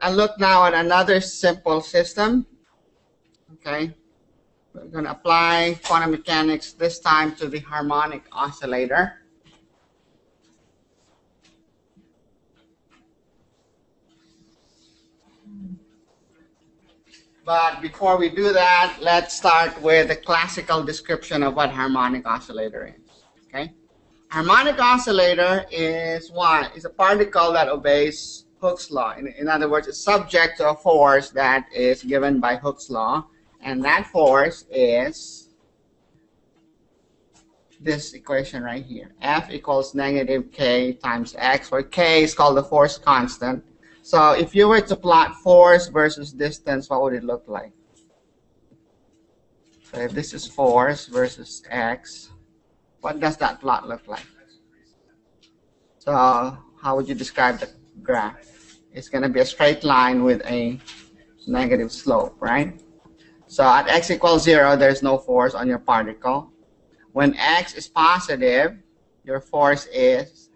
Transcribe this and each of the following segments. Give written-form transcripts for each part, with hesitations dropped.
and look now at another simple system. Okay, we're going to apply quantum mechanics this time to the harmonic oscillator. But before we do that, let's start with a classical description of what harmonic oscillator is. Okay, harmonic oscillator is what? Is a particle that obeys Hooke's law. In other words, it's subject to a force that is given by Hooke's law, and that force is this equation right here. F equals negative k times x, where k is called the force constant. So if you were to plot force versus distance, what would it look like? So if this is force versus x, what does that plot look like? So how would you describe the graph? It's going to be a straight line with a negative slope, right? So at x equals 0, there's no force on your particle. When x is positive, your force is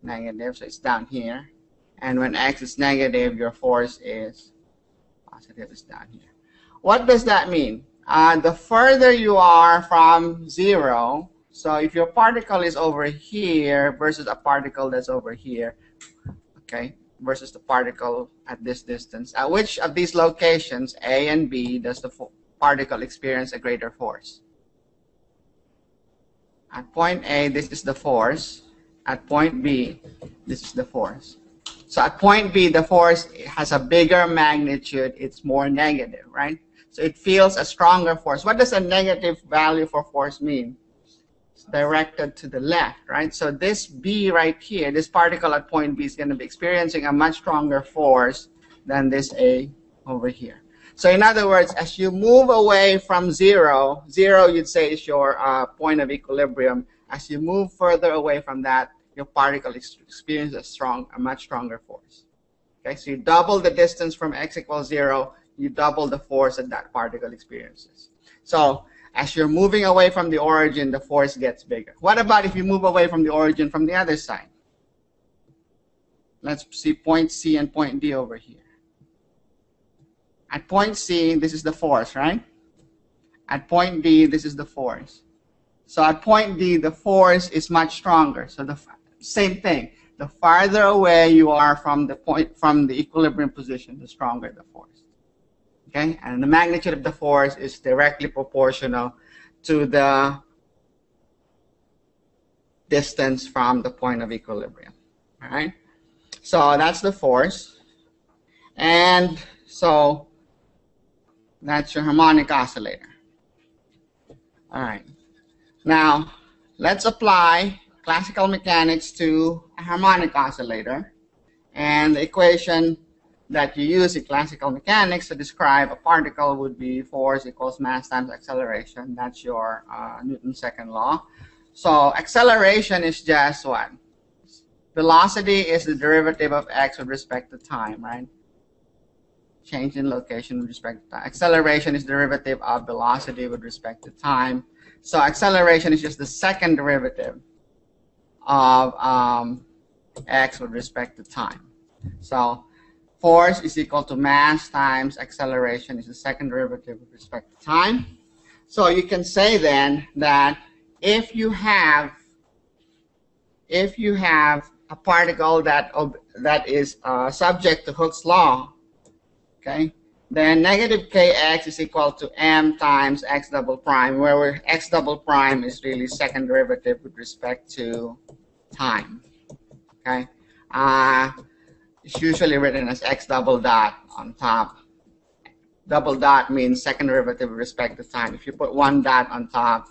negative, so it's down here. And when x is negative, your force is positive, it's down here. What does that mean? The further you are from 0, so if your particle is over here versus a particle that's over here, okay, versus the particle at this distance, at which of these locations, A and B, does the particle experience a greater force? At point A, this is the force. At point B, this is the force. So at point B, the force has a bigger magnitude. It's more negative, right? So it feels a stronger force. What does a negative value for force mean? It's directed to the left, right? So this B right here, this particle at point B is going to be experiencing a much stronger force than this A over here. So in other words, as you move away from 0, 0 you'd say is your point of equilibrium. As you move further away from that, your particle experiences a much stronger force. Okay, so you double the distance from x equals 0, you double the force that that particle experiences. So as you're moving away from the origin, the force gets bigger. What about if you move away from the origin from the other side? Let's see point C and point D over here. At point C, this is the force, right? At point D, this is the force. So at point D, the force is much stronger. So the same thing. The farther away you are from the equilibrium position, the stronger the force. Okay, and the magnitude of the force is directly proportional to the distance from the point of equilibrium. All right. So that's the force, and so that's your harmonic oscillator. All right. Now let's apply classical mechanics to a harmonic oscillator, and the equation that you use in classical mechanics to describe a particle would be force equals mass times acceleration. That's your Newton's second law. So acceleration is just what? Velocity is the derivative of x with respect to time, right? Change in location with respect to time. Acceleration is derivative of velocity with respect to time. So acceleration is just the second derivative of x with respect to time. So force is equal to mass times acceleration is the second derivative with respect to time. So you can say then that if you have a particle that is subject to Hooke's law, okay, then negative kx is equal to m times x double prime, where x double prime is really second derivative with respect to time. Okay, it's usually written as x double dot on top. Double dot means second derivative with respect to time. If you put one dot on top,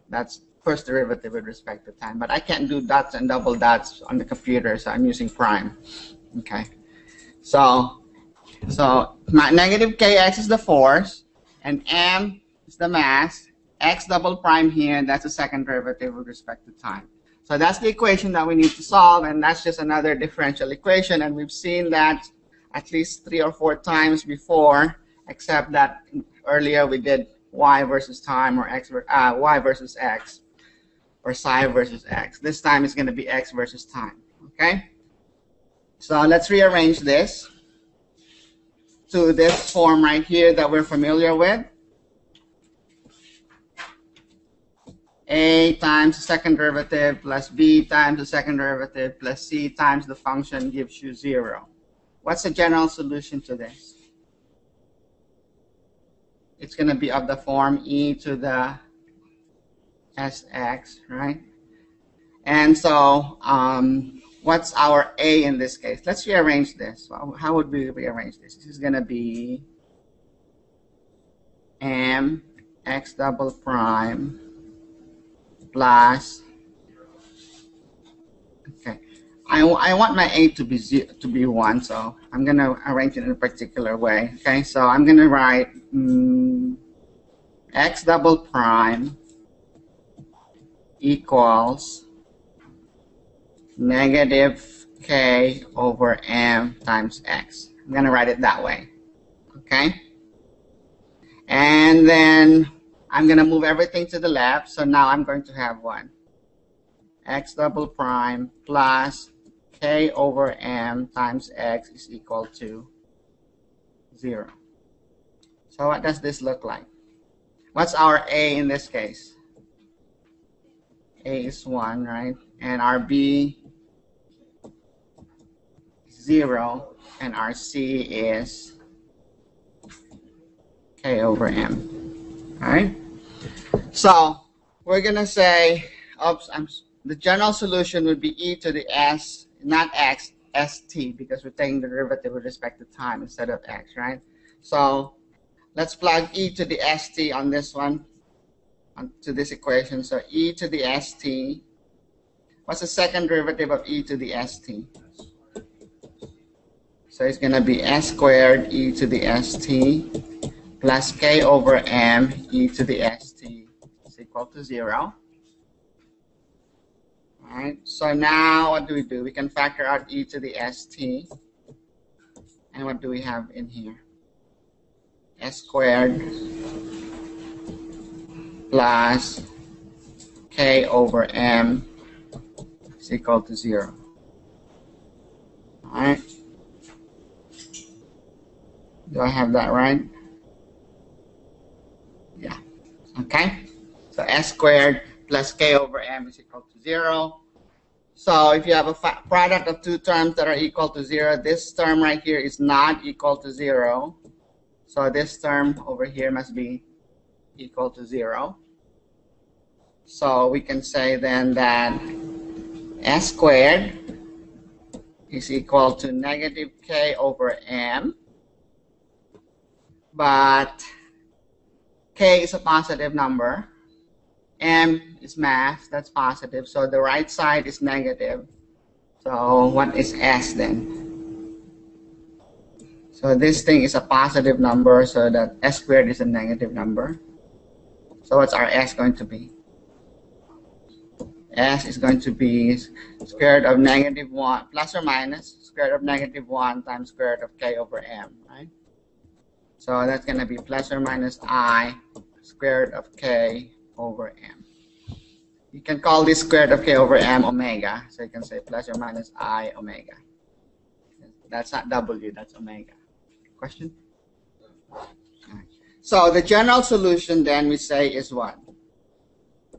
that's first derivative with respect to time. But I can't do dots and double dots on the computer, so I'm using prime. Okay, so negative kx is the force, and m is the mass. X double prime here, that's the second derivative with respect to time. So that's the equation that we need to solve, and that's just another differential equation, and we've seen that at least 3 or 4 times before, except that earlier we did y versus time, or y versus x, or psi versus x. This time it's going to be x versus time. Okay? So let's rearrange this. to this form right here that we're familiar with. A times the second derivative plus B times the second derivative plus C times the function gives you 0. What's the general solution to this? It's going to be of the form e to the sx, right? And so what's our a in this case? Let's rearrange this. How would we rearrange this? This is going to be m x double prime plus, okay, I want my a to be 1, so I'm going to arrange it in a particular way. Okay, so I'm going to write x double prime equals negative k over m times x. I'm going to write it that way. Okay, and then I'm going to move everything to the left, so now I'm going to have 1. X double prime plus k over m times x is equal to 0. So what does this look like? What's our a in this case? A is 1, right? And our b is 0, and our c is k over m. All right? So we're going to say, oops, the general solution would be e to the s, not x, st, because we're taking the derivative with respect to time instead of x, right? So let's plug e to the st on this one, onto this equation. So e to the st, what's the second derivative of e to the st? So it's going to be s squared e to the st plus k over m e to the st is equal to 0. All right, so now what do? We can factor out e to the st. And what do we have in here? S squared plus k over m is equal to 0. All right. Do I have that right? Yeah. Okay. So s squared plus k over m is equal to 0. So if you have a product of two terms that are equal to 0, this term right here is not equal to 0. So this term over here must be equal to 0. So we can say then that s squared is equal to negative k over m. But k is a positive number. M is mass, that's positive. So the right side is negative. So what is s then? So this thing is a positive number, so that s squared is a negative number. So what's our s going to be? S is going to be square root of negative 1, plus or minus, square root of negative 1 times square root of k over m, right? So that's going to be plus or minus I square root of k over m. You can call this square root of k over m omega. So you can say plus or minus I omega. That's not W, that's omega. Question? Right. So the general solution then we say is what?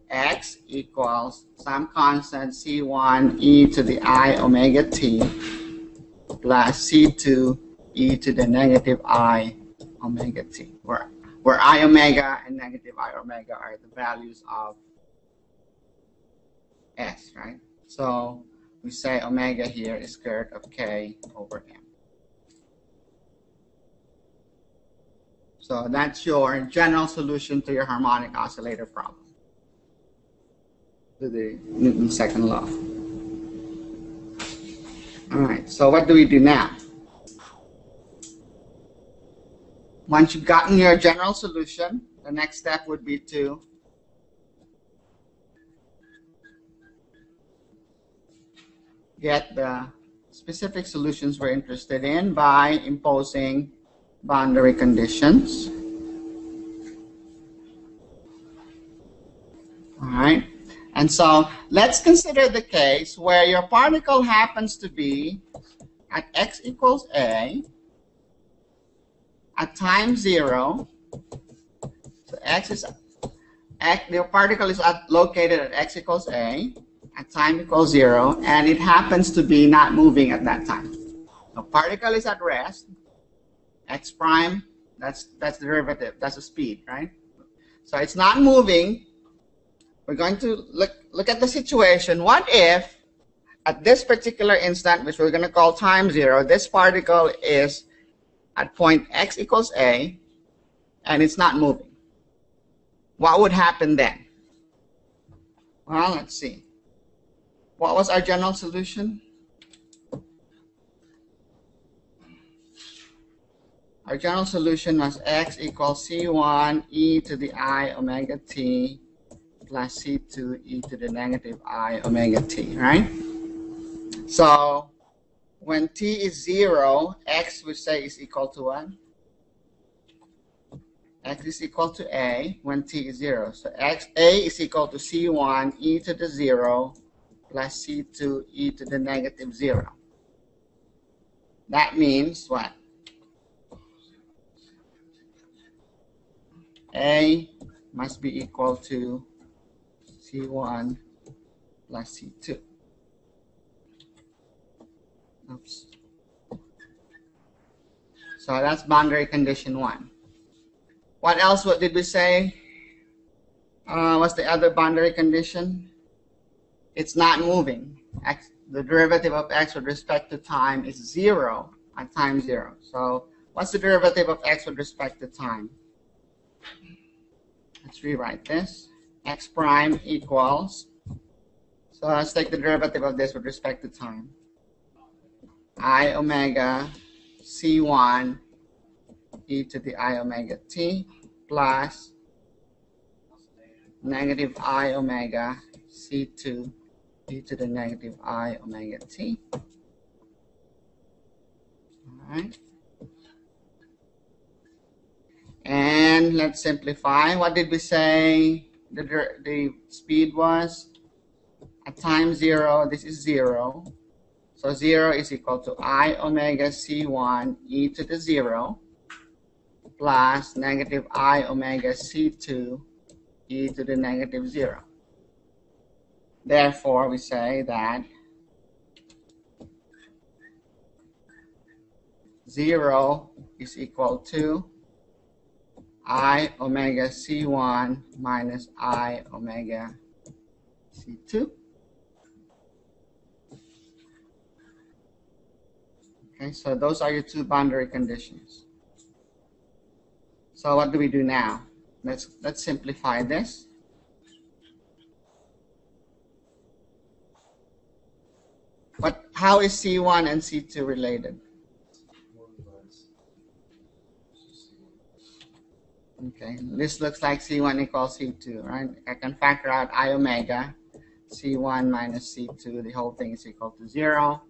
X equals some constant C1 e to the I omega t plus C2 e to the negative I omega t, where I omega and negative I omega are the values of S, right? So we say omega here is square root of k over m. So that's your general solution to your harmonic oscillator problem, to the Newton's second law. All right, so what do we do now? Once you've gotten your general solution, the next step would be to get the specific solutions we're interested in by imposing boundary conditions. All right. And so let's consider the case where your particle happens to be at x equals a at time 0, so the particle is located at x equals a, at time equals 0, and it happens to be not moving at that time. The particle is at rest, x prime, that's the derivative, that's the speed, right? So it's not moving. We're going to look at the situation. What if at this particular instant, which we're going to call time 0, this particle is at point x equals a, and it's not moving? What would happen then? Well, let's see. What was our general solution? Our general solution was x equals c1 e to the I omega t plus c2 e to the negative I omega t, right? So when t is 0, x we say is equal to what? X is equal to a when t is 0. So a is equal to c1 e to the 0 plus c2 e to the negative 0. That means what? A must be equal to c1 plus c2. Oops. So that's boundary condition 1. What else? What did we say? What's the other boundary condition? It's not moving. The derivative of x with respect to time is 0 at time 0. So what's the derivative of x with respect to time? Let's rewrite this. X prime equals, so let's take the derivative of this with respect to time. I omega c1 e to the I omega t plus negative I omega c2 e to the negative I omega t. All right. And let's simplify. What did we say the speed was? At time 0, this is 0. So 0 is equal to I omega c1 e to the 0 plus negative I omega c2 e to the negative 0. Therefore, we say that 0 is equal to I omega c1 minus I omega c2. Okay, so those are your two boundary conditions. So what do we do now? Let's simplify this. How is C1 and C2 related? Okay, this looks like C1 equals C2, right? I can factor out I omega C1 minus C2. The whole thing is equal to 0.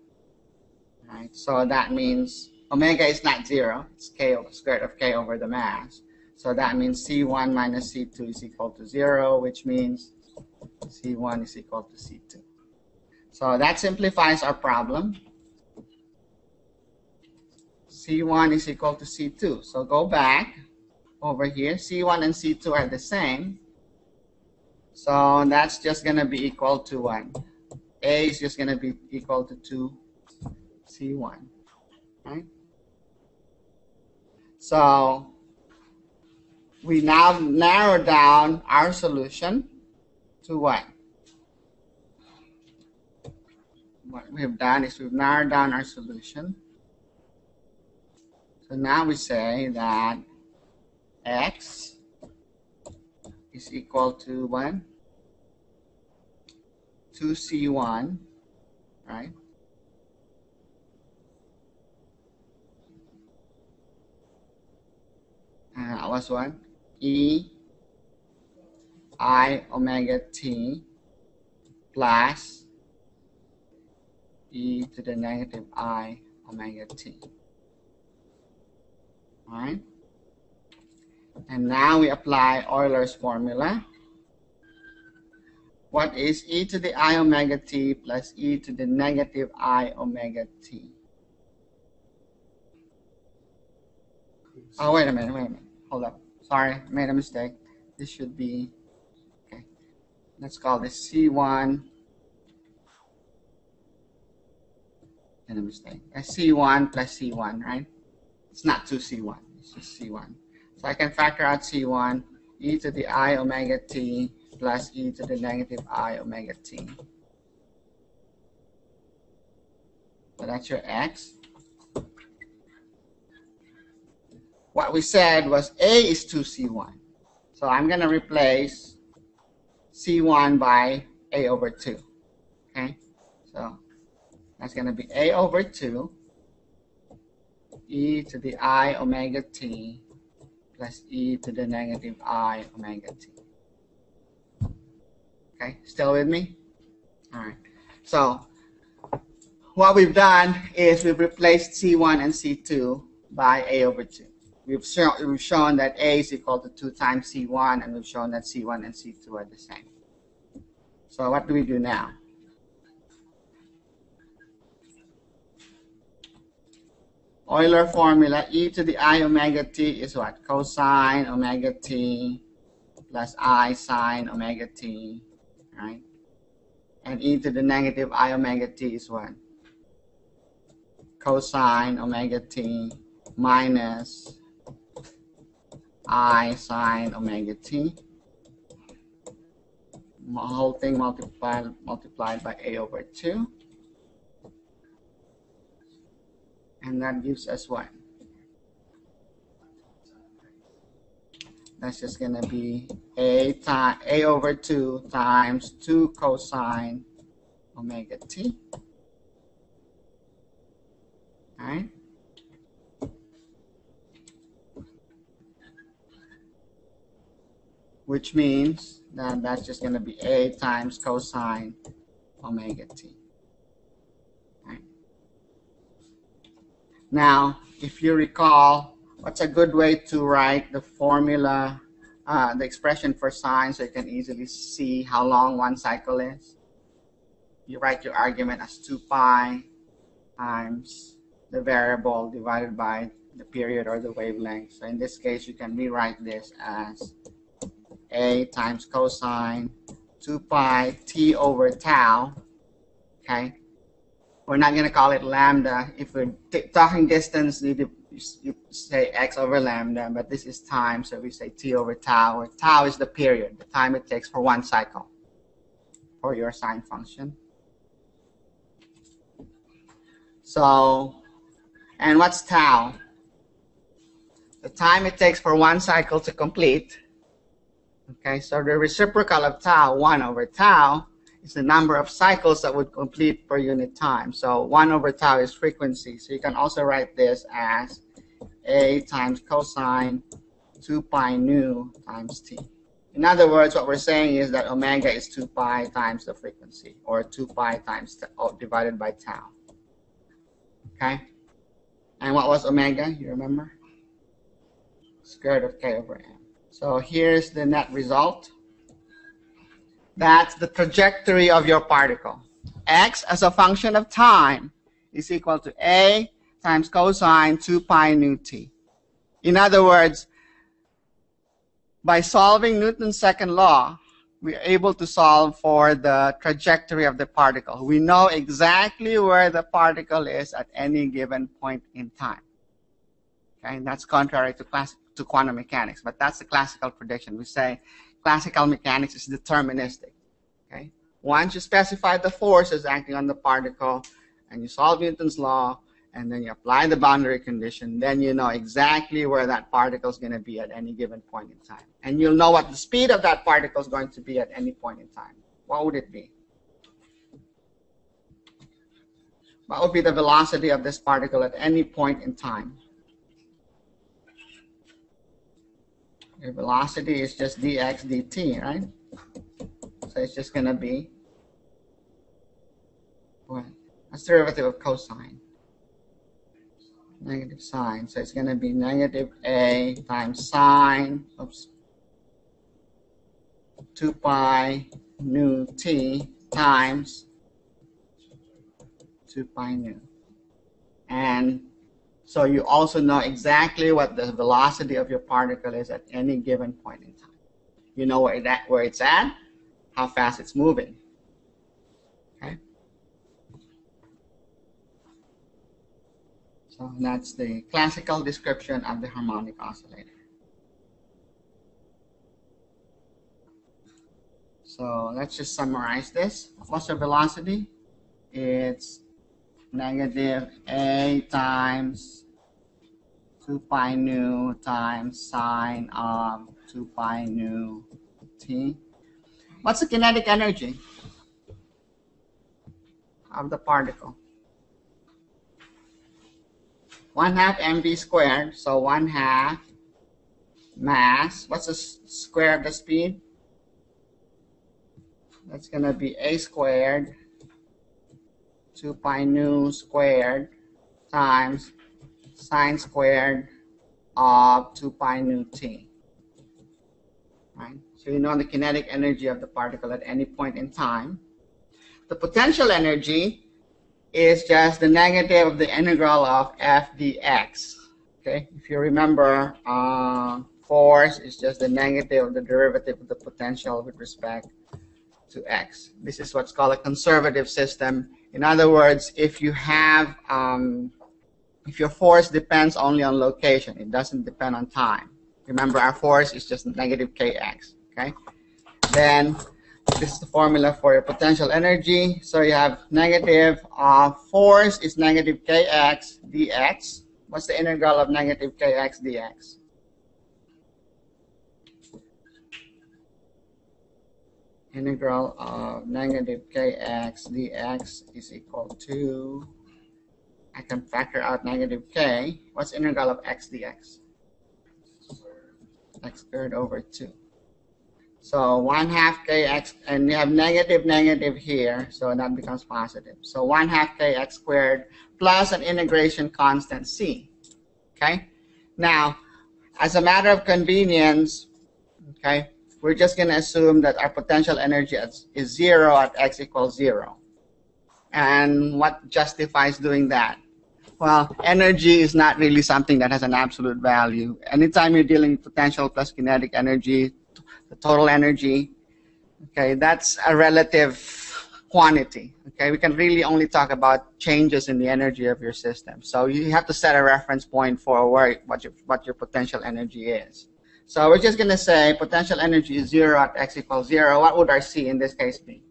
Right, so that means omega is not 0. It's k over square root of k over the mass. So that means C1 minus C2 is equal to 0, which means C1 is equal to C2. So that simplifies our problem. C1 is equal to C2. So go back over here. C1 and C2 are the same. So that's just going to be equal to 1. A is just going to be equal to 2C1. Right? So we now narrow down our solution to what? What we have done is we've narrowed down our solution. So now we say that x is equal to 1, 2C1, right? That was 1. E I omega t plus e to the negative I omega t. All right. And now we apply Euler's formula. What is e to the I omega t plus e to the negative I omega t? Oh, wait a minute. Hold up. Sorry, I made a mistake. This should be, okay. Let's call this C1. And a mistake. C1 plus C1, right? It's not 2C1. It's just C1. So I can factor out C1, e to the I omega t plus e to the negative I omega t. So that's your x. What we said was A is 2C1. So I'm going to replace C1 by A over 2. Okay? So that's going to be A over 2 e to the I omega t plus e to the negative I omega t. Okay? Still with me? All right. So what we've done is we've replaced C1 and C2 by A over 2. We've shown that A is equal to 2 times C1, and we've shown that C1 and C2 are the same. So what do we do now? Euler formula, e to the I omega t is what? Cosine omega t plus I sine omega t, right? And e to the negative I omega t is what? Cosine omega t minus I sine omega t. Whole thing multiplied by A over 2. And that gives us what? That's just going to be A over 2 times 2 cosine omega t. All right? Which means that that's just going to be A times cosine omega t. Right. Now, if you recall, what's a good way to write the formula, the expression for sine, so you can easily see how long one cycle is? You write your argument as 2 pi times the variable divided by the period or the wavelength. So in this case, you can rewrite this as A times cosine 2 pi t over tau. Okay, we're not going to call it lambda. If we're talking distance, you say x over lambda, but this is time, so we say t over tau, where tau is the period, the time it takes for one cycle for your sine function. So, and what's tau? The time it takes for one cycle to complete. Okay, so the reciprocal of tau, 1 over tau, is the number of cycles that would complete per unit time. So 1 over tau is frequency. So you can also write this as A times cosine 2 pi nu times t. In other words, what we're saying is that omega is 2 pi times the frequency, or 2 pi times divided by tau. Okay? And what was omega? You remember? Square root of k over m. So here's the net result. That's the trajectory of your particle. X as a function of time is equal to A times cosine 2 pi nu t. In other words, by solving Newton's second law, we're able to solve for the trajectory of the particle. We know exactly where the particle is at any given point in time. Okay, and that's contrary to quantum mechanics, but that's the classical prediction. We say classical mechanics is deterministic. Okay, once you specify the forces acting on the particle, and you solve Newton's law, and then you apply the boundary condition, then you know exactly where that particle is going to be at any given point in time. And you'll know what the speed of that particle is going to be at any point in time. What would it be? What would be the velocity of this particle at any point in time? Your velocity is just dx dt, right? So it's just going to be, what? That's the derivative of cosine. Negative sine. So it's going to be negative a times sine, 2 pi nu t times 2 pi nu. And So you also know exactly what the velocity of your particle is at any given point in time. You know where it's at, how fast it's moving. Okay. So that's the classical description of the harmonic oscillator. So let's just summarize this. What's the velocity? It's negative a times 2 pi nu times sine of 2 pi nu t. What's the kinetic energy of the particle? 1/2 mv squared, so 1/2 mass. What's the square of the speed? That's going to be a squared 2 pi nu squared times sine squared of 2 pi nu t. Right? So you know the kinetic energy of the particle at any point in time. The potential energy is just the negative of the integral of f dx. Okay, if you remember, force is just the negative of the derivative of the potential with respect to x. This is what's called a conservative system. In other words, if you have, if your force depends only on location, it doesn't depend on time. Remember, our force is just negative kx. Okay, then this is the formula for your potential energy. So you have negative force is negative kx dx. What's the integral of negative kx dx? Integral of negative kx dx is equal to, I can factor out negative k. What's the integral of x dx? X squared over 2. So 1/2 kx, and you have negative here, so that becomes positive. So 1/2 kx squared plus an integration constant c. Okay? Now, as a matter of convenience, okay, we're just going to assume that our potential energy is 0 at x equals 0. And what justifies doing that? Well, energy is not really something that has an absolute value. Anytime you're dealing with potential plus kinetic energy, the total energy, okay, that's a relative quantity. Okay, we can really only talk about changes in the energy of your system. So you have to set a reference point for what your potential energy is. So we're just going to say potential energy is 0 at x equals 0. What would our c in this case be?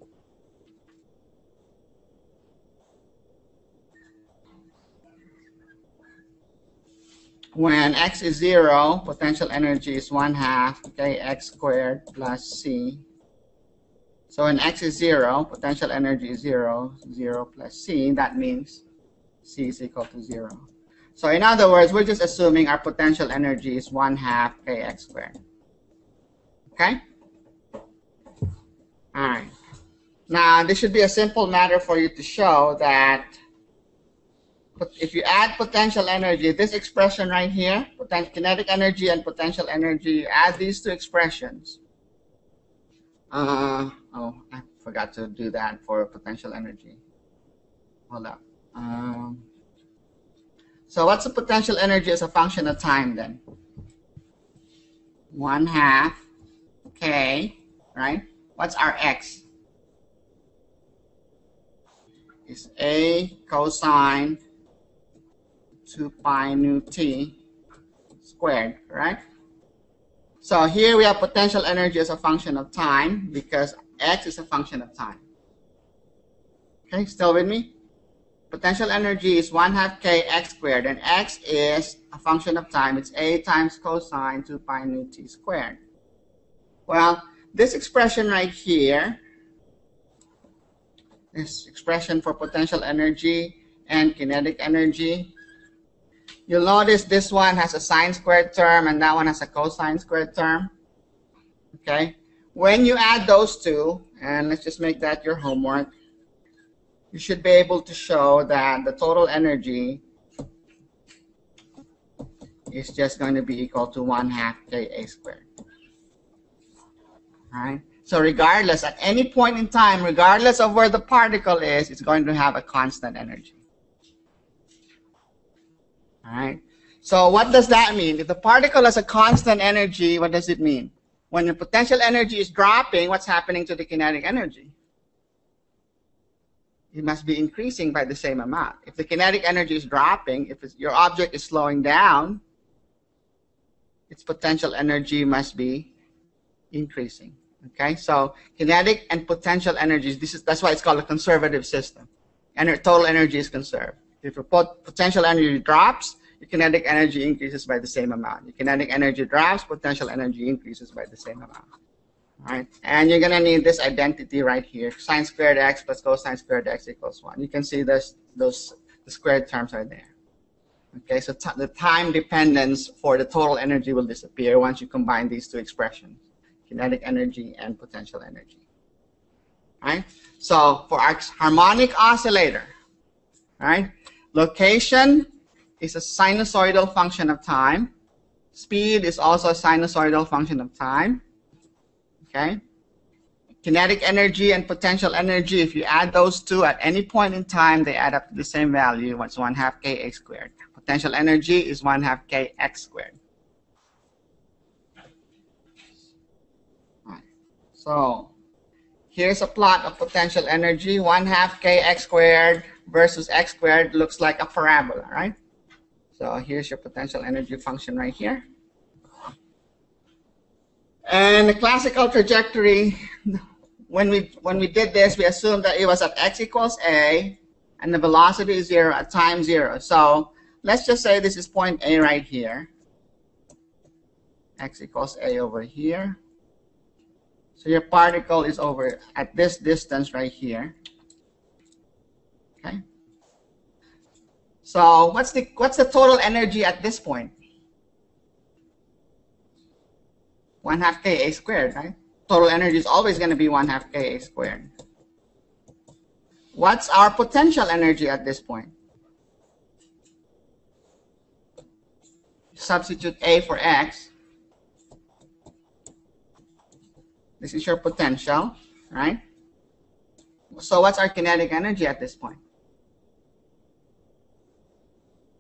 When x is 0, potential energy is 1/2 kx squared plus c. So when x is 0, potential energy is 0, 0 plus c. That means c is equal to 0. So in other words, we're just assuming our potential energy is 1/2 kx squared. Okay? All right. Now, this should be a simple matter for you to show that if you add potential energy, this expression right here, kinetic energy and potential energy, add these two expressions. Oh, I forgot to do that for potential energy. Hold up. So what's the potential energy as a function of time then? 1/2 k, right? What's our x? It's a cosine 2 pi nu t squared, right? So here we have potential energy as a function of time because x is a function of time. Okay, still with me? Potential energy is 1/2 kx squared, and x is a function of time. It's a times cosine 2 pi nu t squared. Well, this expression right here, this expression for potential energy and kinetic energy, you'll notice this one has a sine squared term and that one has a cosine squared term. Okay? When you add those two, and let's just make that your homework, you should be able to show that the total energy is just going to be equal to 1/2 Ka squared. All right? So regardless, at any point in time, regardless of where the particle is, it's going to have a constant energy. All right. So what does that mean? If the particle has a constant energy, what does it mean? When the potential energy is dropping, what's happening to the kinetic energy? It must be increasing by the same amount. If the kinetic energy is dropping, if your object is slowing down, its potential energy must be increasing. Okay, so kinetic and potential energies, that's why it's called a conservative system. And total energy is conserved. If your potential energy drops, your kinetic energy increases by the same amount. Your kinetic energy drops, potential energy increases by the same amount. All right, and you're going to need this identity right here. Sine squared x plus cosine squared x equals 1. You can see the squared terms are there. Okay, so the time dependence for the total energy will disappear once you combine these two expressions, kinetic energy and potential energy. All right, so for our harmonic oscillator, all right, location is a sinusoidal function of time. Speed is also a sinusoidal function of time. Okay. Kinetic energy and potential energy, if you add those two at any point in time, they add up to the same value. What's 1/2 kx squared? Potential energy is 1/2 kx squared. All right. So here's a plot of potential energy. 1/2 kx squared versus x squared looks like a parabola, right? So here's your potential energy function right here. And the classical trajectory, when we did this, we assumed that it was at x equals a, and the velocity is 0 at time 0. So let's just say this is point A right here. X equals a over here. So your particle is over at this distance right here. Okay. So what's the total energy at this point? 1/2 kA squared, right? Total energy is always going to be 1/2 kA squared. What's our potential energy at this point? Substitute A for X. This is your potential, right? So what's our kinetic energy at this point?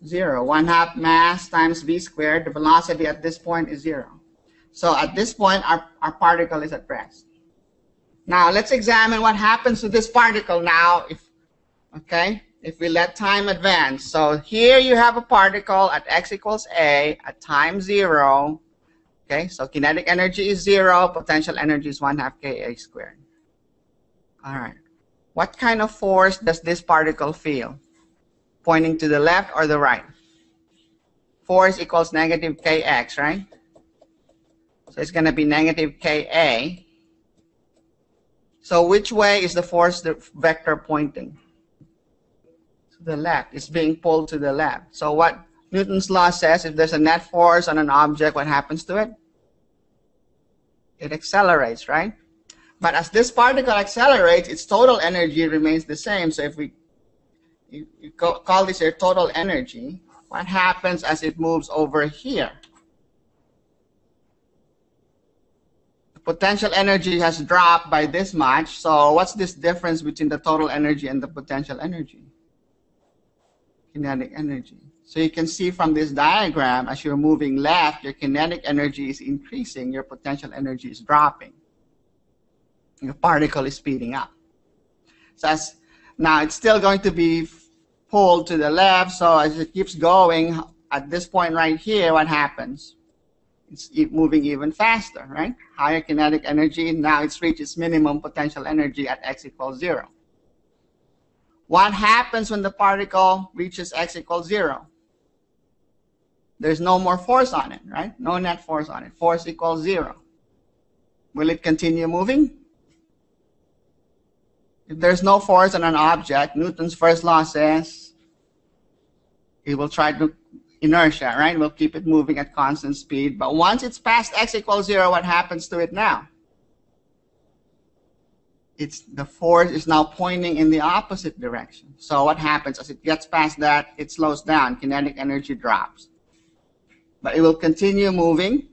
0. 1/2 mass times v squared. The velocity at this point is 0. So at this point, our particle is at rest. Now let's examine what happens to this particle now if we let time advance. So here you have a particle at x equals a at time 0. Okay, so kinetic energy is 0, potential energy is 1/2 kA squared. All right. What kind of force does this particle feel? Pointing to the left or the right? Force equals negative kx, right? So it's going to be negative Ka. So which way is the force vector pointing? To the left. It's being pulled to the left. So what Newton's law says, if there's a net force on an object, what happens to it? It accelerates, right? But as this particle accelerates, its total energy remains the same. So if you call this your total energy, what happens as it moves over here? Potential energy has dropped by this much. So what's this difference between the total energy and the potential energy? Kinetic energy. So you can see from this diagram, as you're moving left, your kinetic energy is increasing, your potential energy is dropping. Your particle is speeding up. So now it's still going to be pulled to the left. So as it keeps going, at this point right here, what happens? It's moving even faster, right? Higher kinetic energy. Now it's reached its minimum potential energy at x equals 0. What happens when the particle reaches x equals 0? There's no more force on it, right? No net force on it. Force equals 0. Will it continue moving? If there's no force on an object, Newton's first law says it will try to inertia, right? We'll keep it moving at constant speed. But once it's past x equals 0, what happens to it now? The force is now pointing in the opposite direction. So what happens as it gets past that? It slows down. Kinetic energy drops. But it will continue moving,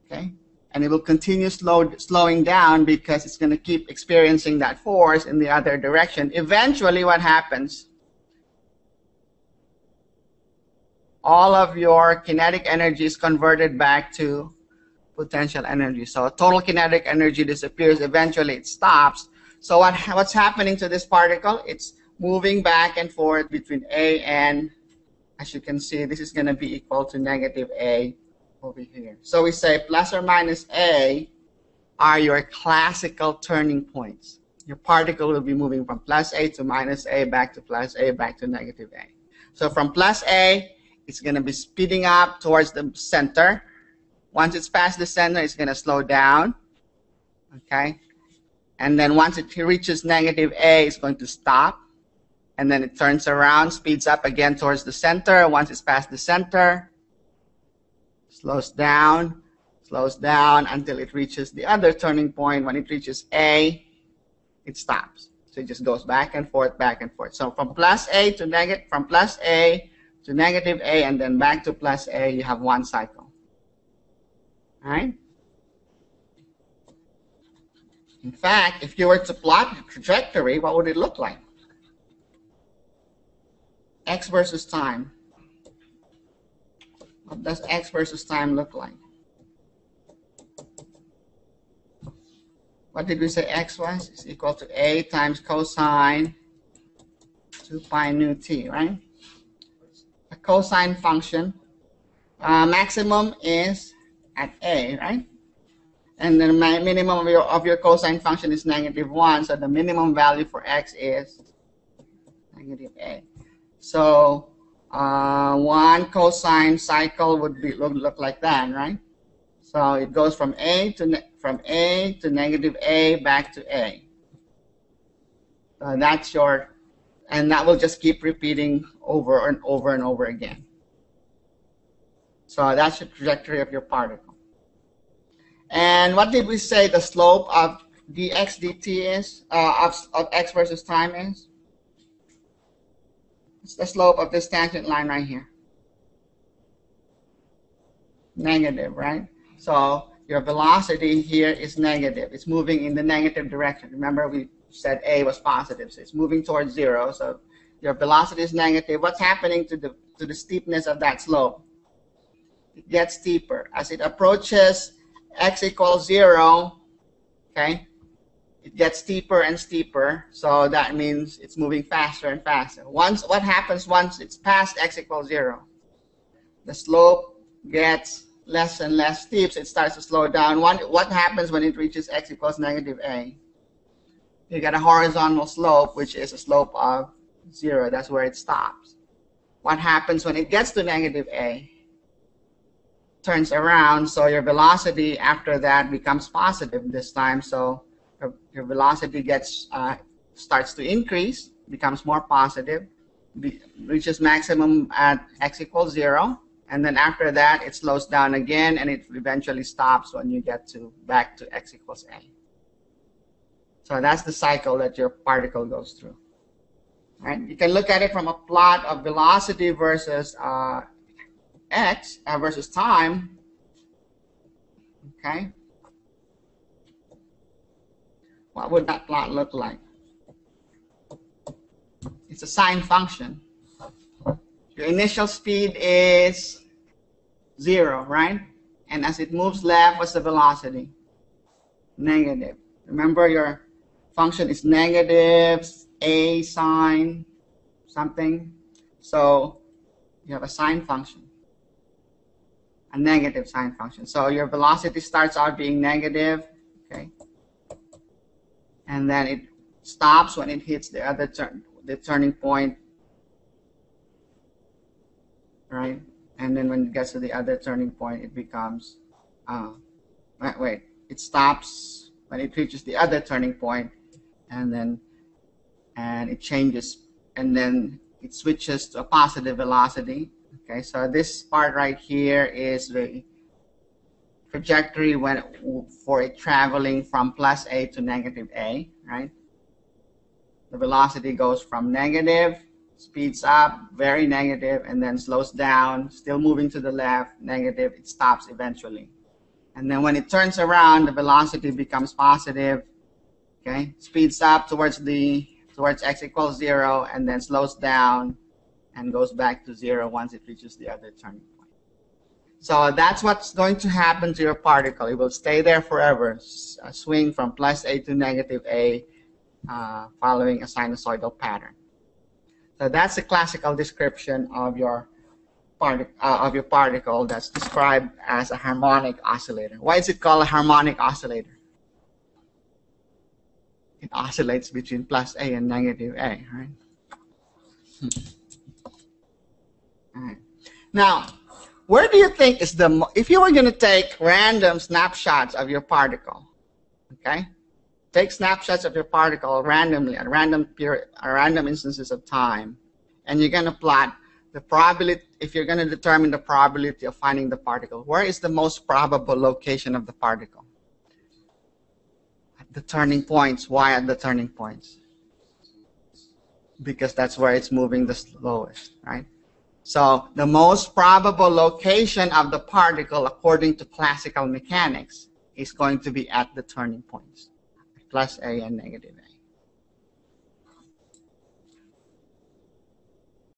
okay? And it will continue slowing down because it's going to keep experiencing that force in the other direction. Eventually, what happens? all of your kinetic energy is converted back to potential energy. So total kinetic energy disappears. Eventually, it stops. So what's happening to this particle? It's moving back and forth between A and, as you can see, this is going to be equal to negative A over here. So we say plus or minus A are your classical turning points. Your particle will be moving from plus A to minus A, back to plus A, back to negative A. So from plus A, it's going to be speeding up towards the center. Once it's past the center, it's going to slow down. Okay? And then once it reaches negative A, it's going to stop. And then it turns around, speeds up again towards the center. Once it's past the center, slows down until it reaches the other turning point. When it reaches A, it stops. So it just goes back and forth, back and forth. So from plus A to negative A, and then back to plus A, you have one cycle. All right? In fact, if you were to plot the trajectory, what would it look like? X versus time. What does X versus time look like? What did we say X was? It's equal to A times cosine 2 pi nu t, right? A cosine function. Maximum is at A, right? And the minimum of your cosine function is -1, so the minimum value for X is negative A. So one cosine cycle would look like that, right? So it goes from A to negative A back to A. That's your, and that will just keep repeating over and over and over again. So that's the trajectory of your particle. And what did we say the slope of dx dt is, of x versus time is? It's the slope of this tangent line right here. Negative, right? So your velocity here is negative. It's moving in the negative direction. Remember, we said A was positive, so it's moving towards 0. So your velocity is negative. What's happening to the steepness of that slope? It gets steeper. As it approaches x equals 0, okay, it gets steeper and steeper. So that means it's moving faster and faster. What happens once it's past x equals 0? The slope gets less and less steep, so it starts to slow down. What happens when it reaches x equals negative A? You get a horizontal slope, which is a slope of 0. That's where it stops. What happens when it gets to negative A? Turns around, so your velocity after that becomes positive this time. So your velocity starts to increase, becomes more positive, reaches maximum at x equals 0. And then after that, it slows down again, and it eventually stops when you get back to x equals A. So that's the cycle that your particle goes through. All right? You can look at it from a plot of velocity versus x versus time. Okay. What would that plot look like? It's a sine function. Your initial speed is 0, right? And as it moves left, what's the velocity? Negative. Remember, your function is negative a sine something. So you have a sine function, a negative sine function. So your velocity starts out being negative, okay? And then it stops when it hits the other turning point, right? And then when it gets to the other turning point, it becomes, it stops when it reaches the other turning point, and it changes, and then it switches to a positive velocity. Okay, so this part right here is the trajectory for it traveling from plus A to negative A, right? The velocity goes from negative, speeds up, very negative, and then slows down, still moving to the left, negative, it stops eventually. And then when it turns around, the velocity becomes positive, okay? Speeds up towards x equals 0, and then slows down, and goes back to 0 once it reaches the other turning point. So that's what's going to happen to your particle. It will stay there forever, swing from plus A to negative A, following a sinusoidal pattern. So that's the classical description of your particle that's described as a harmonic oscillator. Why is it called a harmonic oscillator? It oscillates between plus A and negative A, right? All right. Now, where do you think is if you were going to take random snapshots of your particle, okay? Take snapshots of your particle randomly at random instances of time, and you're going to plot the probability, if you're going to determine the probability of finding the particle, where is the most probable location of the particle? At the turning points. Why at the turning points? Because that's where it's moving the slowest, right? So the most probable location of the particle, according to classical mechanics, is going to be at the turning points, plus A and negative A.